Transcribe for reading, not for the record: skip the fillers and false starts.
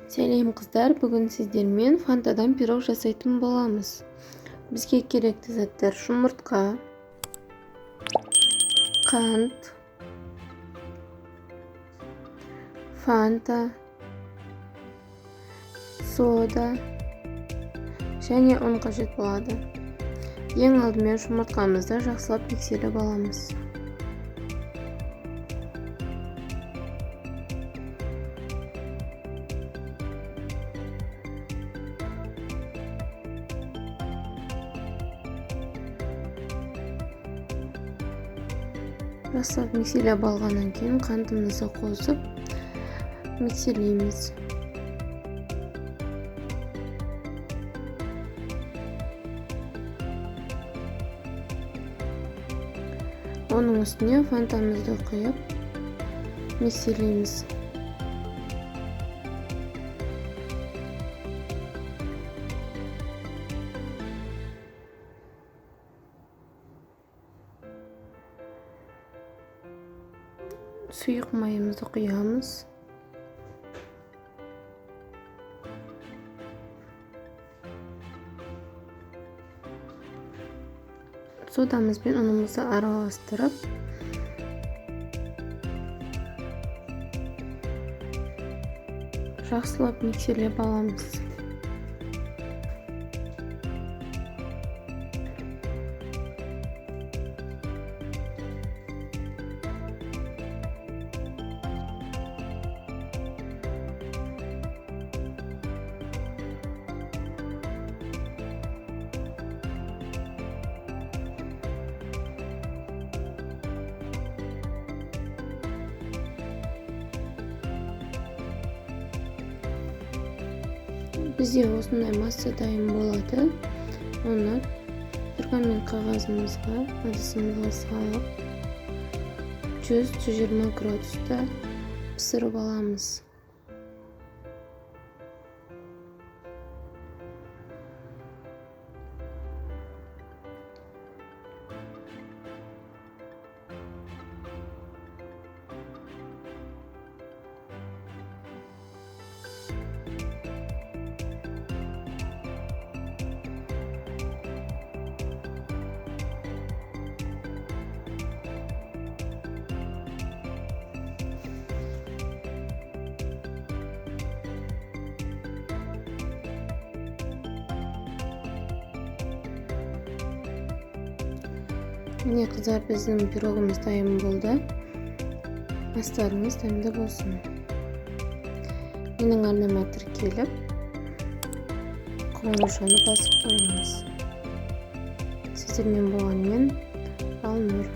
Selam kızlar, bugün sizlerмен fantadan pirog жасайтын боламыз. Бізге керекті заттар жұмыртқа, қант, фанта, сода және ұн қажет болады. Ең алдымен жұмыртқамызды жақсылап миксерлеп аламыз. Жақсылап миксерлеп алғаннан кейін қантымызды қосып миксерлейміз. Оның үстіне фантамызды құйып миксерлейміз. Сұйық майымызды құямыз. Содамызбен ұнымызды араластырып, жақсылап миксерлеп аламыз. Бізде осындай масса дайын болады. Оны пергамент қағазымызға, ыдысымызға салып 100-120 градуста пісіріп аламыз. Міне қыздар, біздің пирогымыз дайын болды. Астарыңыз дәмді болсын. Менің арнама тіркеліп, қоңыраушаны басып қойыңыз. Сіздермен болған мен Алнұр.